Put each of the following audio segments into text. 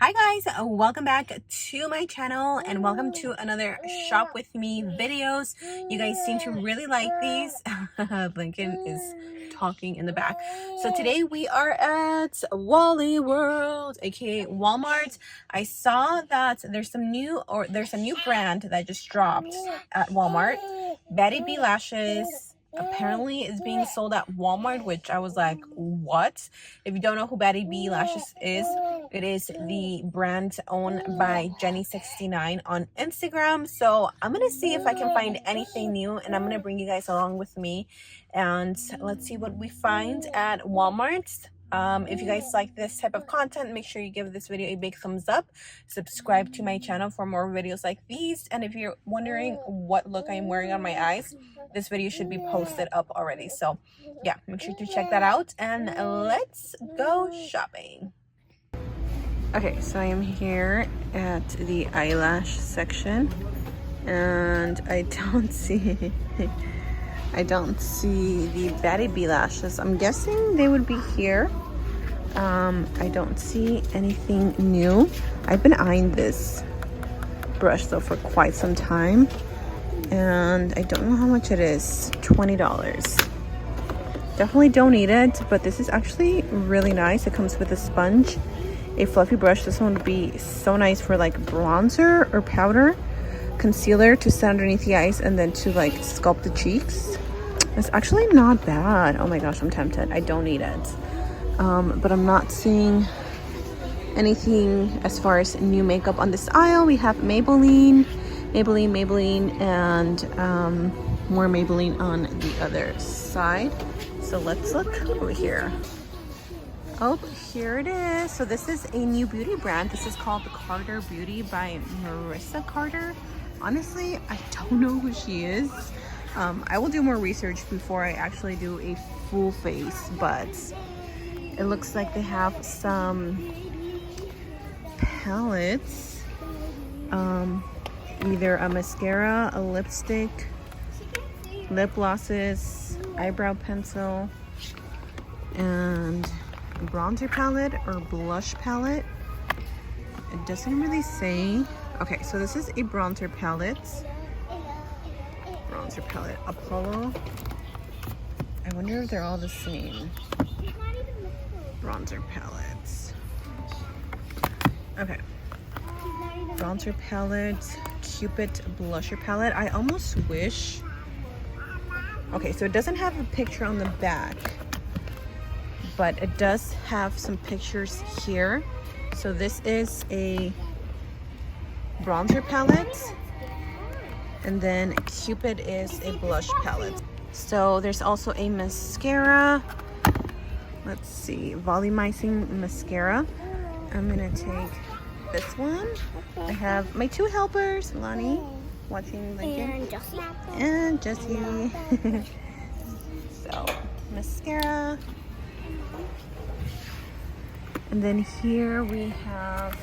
Hi guys, welcome back to my channel and welcome to another shop with me videos. You guys seem to really like these. Lincoln is talking in the back. So today we are at Wally World, aka Walmart. I saw that there's a new brand that just dropped at Walmart. Betty B lashes apparently is being sold at Walmart, which I was like, what? If you don't know who Betty B lashes is, it is the brand owned by Jenny69 on Instagram. So I'm gonna see if I can find anything new, and I'm gonna bring you guys along with me, and let's see what we find at Walmart. If you guys like this type of content, make sure you give this video a big thumbs up, subscribe to my channel for more videos like these, and if you're wondering what look I'm wearing on my eyes, this video should be posted up already. So yeah, make sure to check that out, and let's go shopping. Okay, so I am here at the eyelash section, and I don't see the Betty B lashes. I'm guessing they would be here. I don't see anything new. I've been eyeing this brush though for quite some time, and I don't know how much it is. $20. Definitely don't need it, but this is actually really nice. It comes with a sponge, a fluffy brush. This one would be so nice for like bronzer or powder, concealer to set underneath the eyes, and then to like sculpt the cheeks. It's actually not bad. Oh my gosh, I'm tempted. I don't need it. But I'm not seeing anything as far as new makeup on this aisle. We have Maybelline, and more Maybelline on the other side. So let's look over here. Oh, here it is. So this is a new beauty brand. This is called the Carter Beauty by Marissa Carter. Honestly, I don't know who she is. I will do more research before I actually do a full face, but it looks like they have some palettes, either a mascara, a lipstick, lip glosses, eyebrow pencil, and a bronzer palette or blush palette. It doesn't really say. Okay, so this is a bronzer palette. Apollo. I wonder if they're all the same. Bronzer palettes. Okay. Bronzer palette, Cupid blusher palette. I almost wish. Okay, so it doesn't have a picture on the back, but it does have some pictures here. So this is a bronzer palette, and then Cupid is a blush palette. So there's also a mascara. Let's see, volumizing mascara. I'm gonna take this one. I have my two helpers, Lonnie watching Lincoln, and Jessie. So mascara, and then here we have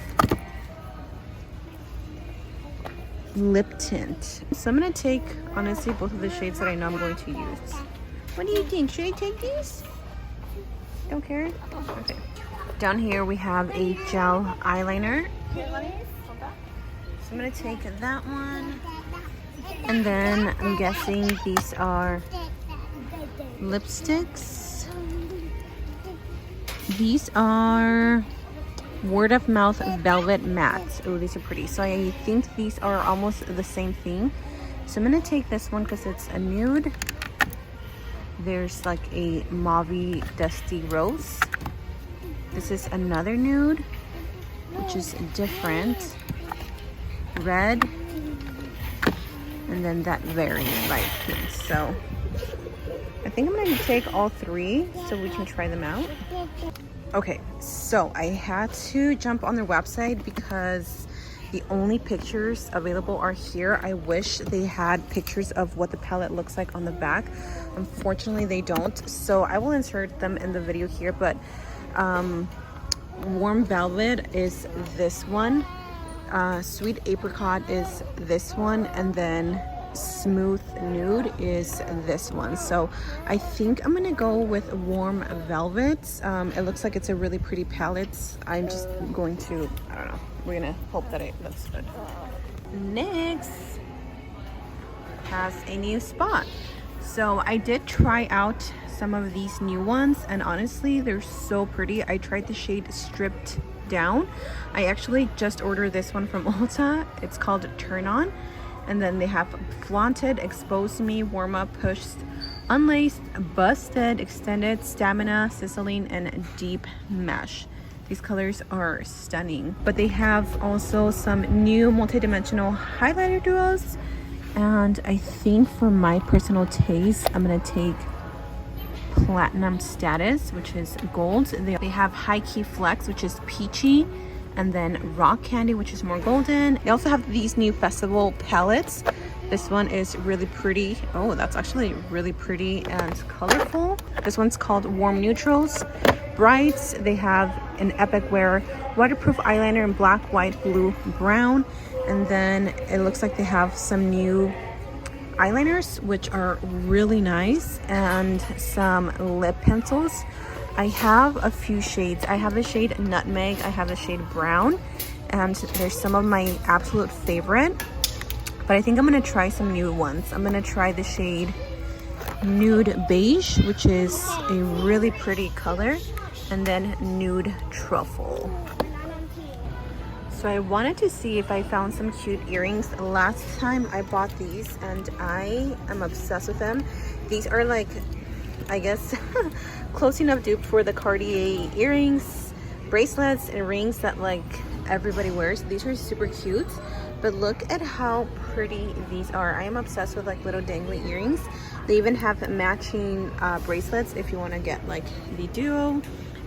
lip tint. So I'm gonna take honestly both of the shades that I know I'm going to use. What do you think? Should I take these? Don't care? Okay. Down here we have a gel eyeliner. So I'm gonna take that one. And then I'm guessing these are lipsticks. These are Word of Mouth Velvet Matte. Oh, these are pretty. So I think these are almost the same thing. So I'm gonna take this one because it's a nude. There's like a mauvey dusty rose. This is another nude, which is different. Red, and then that very light pink. So I think I'm gonna take all three so we can try them out. Okay, so I had to jump on their website because the only pictures available are here. I wish they had pictures of what the palette looks like on the back. Unfortunately, they don't. So I will insert them in the video here, but Warm Velvet is this one. Sweet Apricot is this one. And then smooth nude is this one. So I think I'm gonna go with Warm Velvet. It looks like it's a really pretty palette. I'm just going to, I don't know, we're gonna hope that it looks good. NYX has a new spot. So I did try out some of these new ones, and honestly they're so pretty. I tried the shade Stripped Down. I actually just ordered this one from Ulta. It's called Turn On. And then they have Flaunted, Expose Me, Warm Up, Pushed, Unlaced, Busted, Extended, Stamina, Sizzling, and Deep Mesh. These colors are stunning. But they have also some new multi-dimensional highlighter duos. And I think for my personal taste, I'm gonna take Platinum Status, which is gold. They have High Key Flex, which is peachy, and then Rock Candy, which is more golden. They also have these new festival palettes. This one is really pretty. Oh, that's actually really pretty and colorful. This one's called Warm Neutrals. Brights, they have an Epic Wear waterproof eyeliner in black, white, blue, brown. And then it looks like they have some new eyeliners, which are really nice, and some lip pencils. I have a few shades. I have the shade Nutmeg, I have the shade Brown, and there's some of my absolute favorite, but I think I'm gonna try some new ones. I'm gonna try the shade Nude Beige, which is a really pretty color, and then Nude Truffle. So I wanted to see if I found some cute earrings. Last time I bought these and I am obsessed with them. These are like, I guess, close enough dupe for the Cartier earrings, bracelets, and rings that like everybody wears. These are super cute, but look at how pretty these are. I am obsessed with like little dangly earrings. They even have matching bracelets if you want to get like the duo.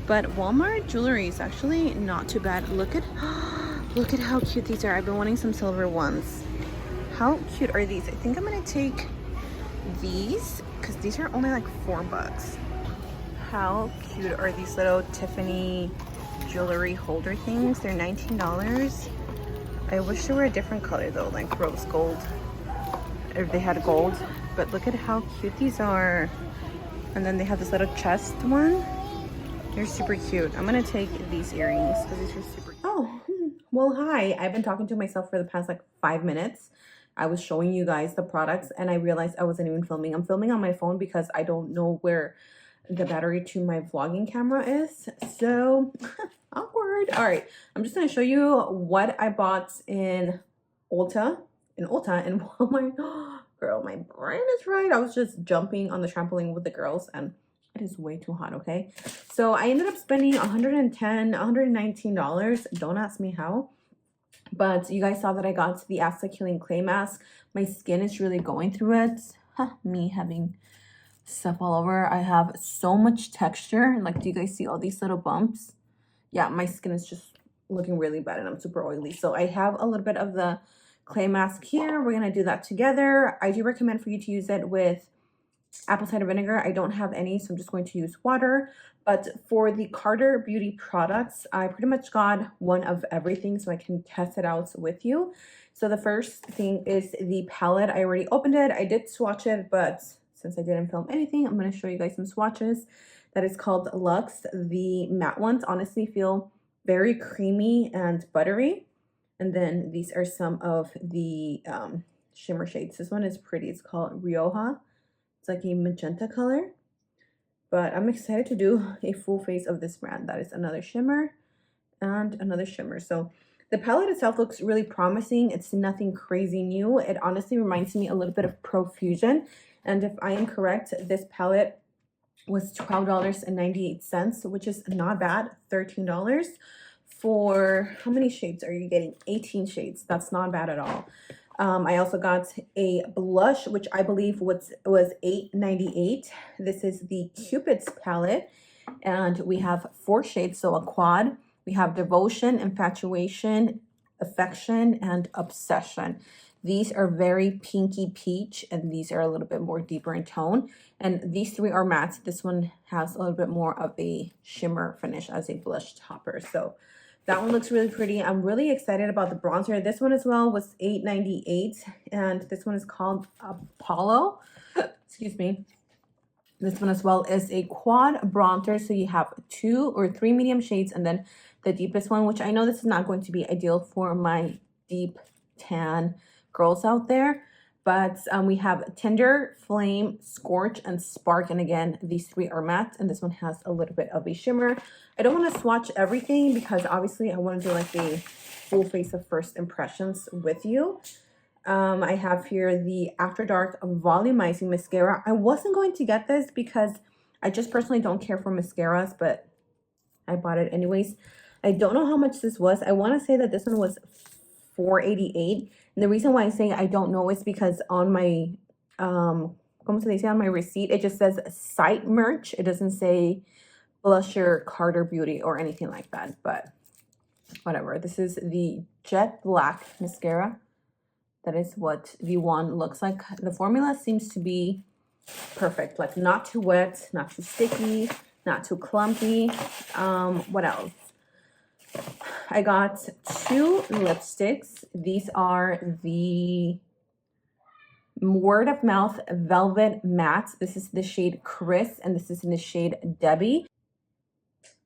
But Walmart jewelry is actually not too bad. Look at look at how cute these are. I've been wanting some silver ones. How cute are these? I think I'm gonna take these because these are only like $4. How cute are these little Tiffany jewelry holder things? They're $19. I wish they were a different color though, like rose gold, if they had gold. But look at how cute these are. And then they have this little chest one. They're super cute. I'm gonna take these earrings because these are super cute. Oh, well, hi. I've been talking to myself for the past like 5 minutes. I was showing you guys the products and I realized I wasn't even filming. I'm filming on my phone because I don't know where the battery to my vlogging camera is. So awkward. All right, I'm just gonna show you what I bought in Ulta and Walmart. Girl, my brain is right. I was just jumping on the trampoline with the girls and it is way too hot, okay? So I ended up spending $110, $119. Don't ask me how. But you guys saw that I got the Aztec Healing Clay Mask. My skin is really going through it. Me having stuff all over. I have so much texture. Like, do you guys see all these little bumps? Yeah, my skin is just looking really bad and I'm super oily. So I have a little bit of the clay mask here. We're gonna do that together. I do recommend for you to use it with apple cider vinegar. I don't have any, so I'm just going to use water. But for the Carter Beauty products, I pretty much got one of everything so I can test it out with you. So the first thing is the palette. I already opened it. I did swatch it, but since I didn't film anything, I'm going to show you guys some swatches. That is called Luxe. The matte ones honestly feel very creamy and buttery. And then these are some of the shimmer shades. This one is pretty. It's called Rioja. It's like a magenta color. But I'm excited to do a full face of this brand. That is another shimmer and another shimmer. So the palette itself looks really promising. It's nothing crazy new. It honestly reminds me a little bit of Profusion. And if I am correct, this palette was $12.98, which is not bad. $13 for, how many shades are you getting? 18 shades. That's not bad at all. I also got a blush, which I believe was $8.98. This is the Cupid's palette, and we have 4 shades, so a quad. We have Devotion, Infatuation, Affection, and Obsession. These are very pinky peach, and these are a little bit more deeper in tone. And these 3 are mattes. This one has a little bit more of a shimmer finish as a blush topper. So That one looks really pretty. I'm really excited about the bronzer. This one as well was $8.98, and this one is called Apollo. Excuse me. This one as well is a quad bronzer, so you have 2 or 3 medium shades and then the deepest one, which I know this is not going to be ideal for my deep tan girls out there, but we have Tender, Flame, Scorch, and Spark, and again, these 3 are matte, and this one has a little bit of a shimmer. I don't want to swatch everything because obviously I want to do like a full face of first impressions with you. I have here the After Dark Volumizing Mascara. I wasn't going to get this because I just personally don't care for mascaras, but I bought it anyways. I don't know how much this was. I want to say that this one was $4.88. And the reason why I say I don't know is because on my, como se dice, on my receipt, it just says site merch. It doesn't say blusher, Carter Beauty, or anything like that, but whatever. This is the Jet Black Mascara. That is what the wand looks like. The formula seems to be perfect, like not too wet, not too sticky, not too clumpy. What else? I got 2 lipsticks. These are the Word of Mouth Velvet Matte. This is the shade Chris, and this is in the shade Debbie.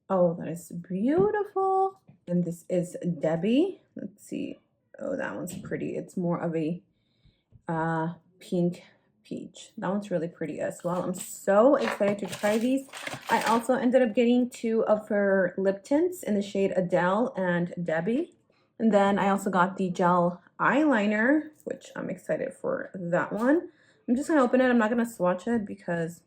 Oh, that is beautiful. And this is Debbie. Let's see. Oh, that one's pretty. It's more of a pink peach. That one's really pretty as well. I'm so excited to try these. I also ended up getting 2 of her lip tints in the shade Adele and Debbie. And then I also got the gel eyeliner, which I'm excited for that one. I'm just going to open it. I'm not going to swatch it because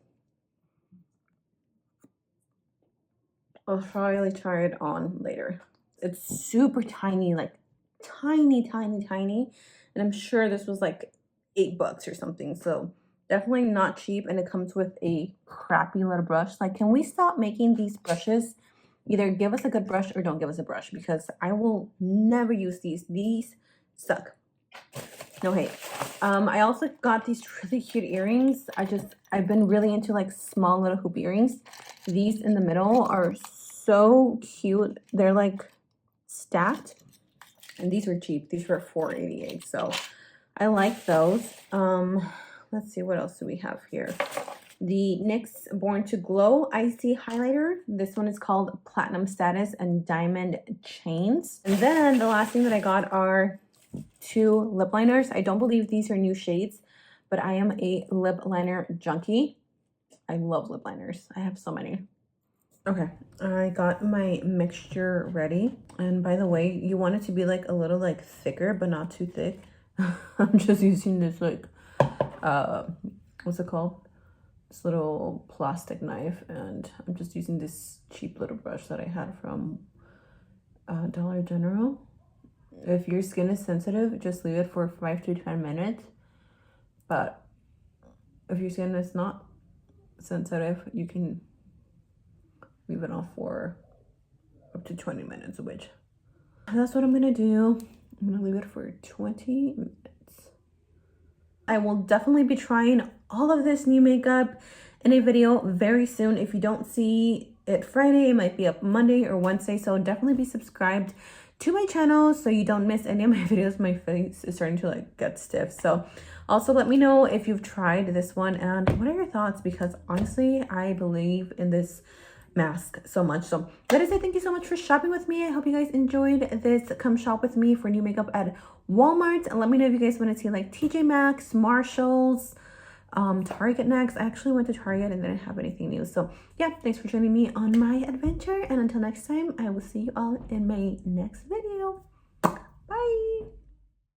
I'll probably try it on later. It's super tiny, like tiny, and I'm sure this was like $8 or something, so definitely not cheap. And it comes with a crappy little brush. Like, can we stop making these brushes? Either give us a good brush or don't give us a brush, because I will never use these suck. No hate. I also got these really cute earrings. I've been really into like small little hoop earrings. These in the middle are so cute. They're like stacked. And these were cheap. These were $4.88. So I like those. Let's see, what else do we have here? The NYX Born To Glow Icy Highlighter. This one is called Platinum Status and Diamond Chains. And then the last thing that I got are 2 lip liners. I don't believe these are new shades, but I am a lip liner junkie. I love lip liners. I have so many. Okay, I got my mixture ready. And by the way, you want it to be like a little like thicker, but not too thick. I'm just using this like, what's it called? This little plastic knife. And I'm just using this cheap little brush that I had from Dollar General. If your skin is sensitive, just leave it for 5 to 10 minutes. But if your skin is not sensitive, you can leave it off for up to 20 minutes, which that's what I'm gonna do. I'm gonna leave it for 20 minutes. I will definitely be trying all of this new makeup in a video very soon. If you don't see it Friday, it might be up Monday or Wednesday, so definitely be subscribed to my channel so you don't miss any of my videos. My face is starting to like get stiff. So also let me know if you've tried this one and what are your thoughts, because honestly I believe in this mask so much. So that is it. Thank you so much for shopping with me. I hope you guys enjoyed this come shop with me for new makeup at Walmart, and let me know if you guys want to see like TJ Maxx, Marshalls, Target next. I actually went to Target and didn't have anything new. So yeah, thanks for joining me on my adventure, and until next time, I will see you all in my next video.